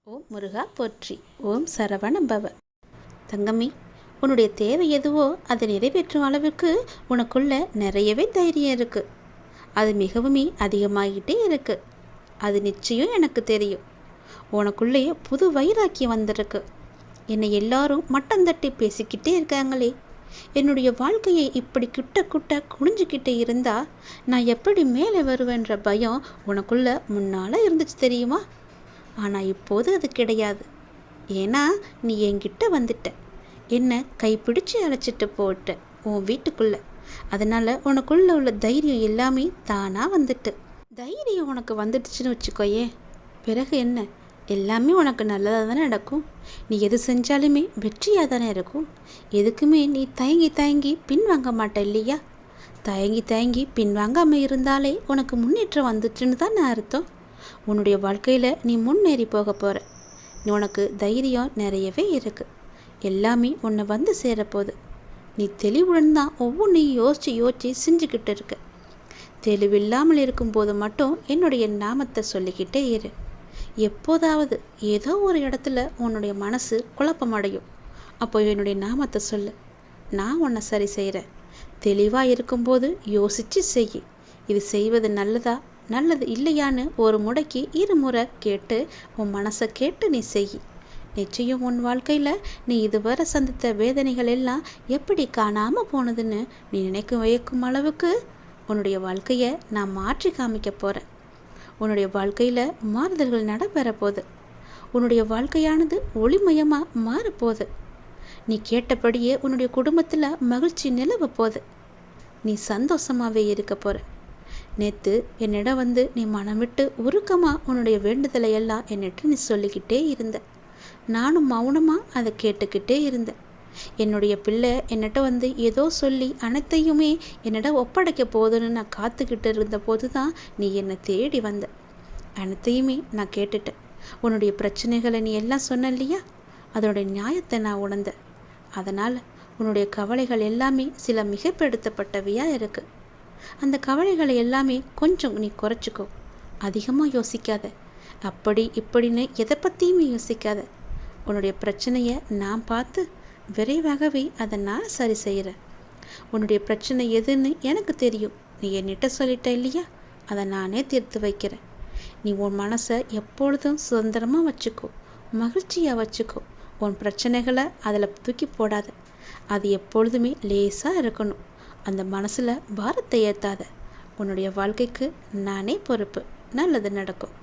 ஓம் முருகா போற்றி. ஓம் சரவண பவ. தங்கமே, உன்னுடைய தேவை எதுவோ அதை நிறைவேற்றும் அளவுக்கு உனக்குள்ள நிறையவே தைரியம் இருக்கு. அது மிகவுமே அதிகமாகிட்டே இருக்கு. அது நிச்சயம் எனக்கு தெரியும். உனக்குள்ளே புது வைராக்கியம் வந்திருக்கு. என்னை எல்லாரும் மட்டம் தட்டி பேசிக்கிட்டே இருக்காங்களே, என்னுடைய வாழ்க்கையை இப்படி கிட்ட குட்ட குனிஞ்சுக்கிட்டே இருந்தா நான் எப்படி மேலே வருவேன்ற பயம் உனக்குள்ள முன்னால் இருந்துச்சு தெரியுமா? ஆனால் இப்போது அது கிடையாது. ஏன்னா நீ என்கிட்ட வந்துட்ட, என்னை கைப்பிடிச்சு அழைச்சிட்டு போட்ட உன் வீட்டுக்குள்ளே. அதனால் உனக்குள்ள உள்ள தைரியம் எல்லாமே தானாக வந்துட்டு. தைரியம் உனக்கு வந்துடுச்சுன்னு வச்சுக்கோயே, பிறகு என்ன, எல்லாமே உனக்கு நல்லதாக தானே நடக்கும். நீ எது செஞ்சாலுமே வெற்றியாக தானே இருக்கும். எதுக்குமே நீ தயங்கி தயங்கி பின்வாங்க மாட்ட இல்லையா? தயங்கி தயங்கி பின்வாங்காமல் இருந்தாலே உனக்கு முன்னேற்றம் வந்துட்டுன்னு தான் அர்த்தம். உன்னுடைய வாழ்க்கையில் நீ முன்னேறி போக போகிற. உனக்கு தைரியம் நிறையவே இருக்குது. எல்லாமே உன்னை வந்து சேரப்போகுது. நீ தெளிவுடன் தான் ஒவ்வொன்றையும் யோசித்து செஞ்சுக்கிட்டு இருக்க. தெளிவில்லாமல் இருக்கும்போது மட்டும் என்னுடைய நாமத்தை சொல்லிக்கிட்டே இரு. எப்போதாவது ஏதோ ஒரு இடத்துல உன்னுடைய மனசு குழப்பமடையும். அப்போ என்னுடைய நாமத்தை சொல்லு, நான் உன்னை சரி செய்கிறேன். தெளிவாக இருக்கும்போது யோசித்து செய். இது செய்வது நல்லதா நல்லது இல்லையான்னு ஒரு முறைக்கு இருமுறை கேட்டு உன் மனசை கேட்டு நீ செய். நிச்சயம் உன் வாழ்க்கையில் நீ இதுவரை சந்தித்த வேதனைகள் எல்லாம் எப்படி காணாமல் போனதுன்னு நீ நினைக்க வைக்கும் அளவுக்கு உன்னுடைய வாழ்க்கையை நான் மாற்றி காமிக்க போகிறேன். உன்னுடைய வாழ்க்கையில் மாறுதல்கள் நடைபெற போகுது. உன்னுடைய வாழ்க்கையானது ஒளிமயமாக மாறப்போகுது. நீ கேட்டபடியே உன்னுடைய குடும்பத்தில் மகிழ்ச்சி நிலவ போகுது. நீ சந்தோஷமாகவே இருக்க போகிற. நேற்று என்னிடம் வந்து நீ மனம் விட்டு உருக்கமாக உன்னுடைய வேண்டுதலை எல்லாம் என்னிட்ட நீ சொல்லிக்கிட்டே இருந்த. நானும் மௌனமாக அதை கேட்டுக்கிட்டே இருந்தேன். என்னுடைய பிள்ளை என்னிட்ட வந்து ஏதோ சொல்லி அனைத்தையுமே என்னிடம் ஒப்படைக்க போதுன்னு நான் காத்துக்கிட்டு இருந்த போது தான் நீ என்னை தேடி வந்த. அனைத்தையுமே நான் கேட்டுட்டேன். உன்னுடைய பிரச்சனைகளை நீ எல்லாம் சொன்ன இல்லையா, அதனுடைய நியாயத்தை நான் உணர்ந்தேன். அதனால் உன்னுடைய கவலைகள் எல்லாமே சில மிகைப்படுத்தப்பட்டவையாக இருக்குது. அந்த கவலைகளை எல்லாமே கொஞ்சம் நீ குறைச்சிக்கோ. அதிகமாக யோசிக்காத. அப்படி இப்படின்னு எதை பற்றியுமே யோசிக்காத. உன்னுடைய பிரச்சனையை நான் பார்த்து விரைவாகவே அதை நான் சரி செய்கிறேன். உன்னுடைய பிரச்சனை எதுன்னு எனக்கு தெரியும். நீ என்னிட்ட சொல்லிட்ட இல்லையா, அதை நானே தீர்த்து வைக்கிறேன். நீ உன் மனசை எப்பொழுதும் சுதந்திரமாக வச்சுக்கோ, மகிழ்ச்சியாக வச்சுக்கோ. உன் பிரச்சனைகளை அதில் தூக்கி போடாத. அது எப்பொழுதுமே லேசாக இருக்கணும். அந்த மனசில் பாரத்தை ஏற்றாத. உன்னுடைய வாழ்க்கைக்கு நானே பொறுப்பு. நல்லது நடக்கும்.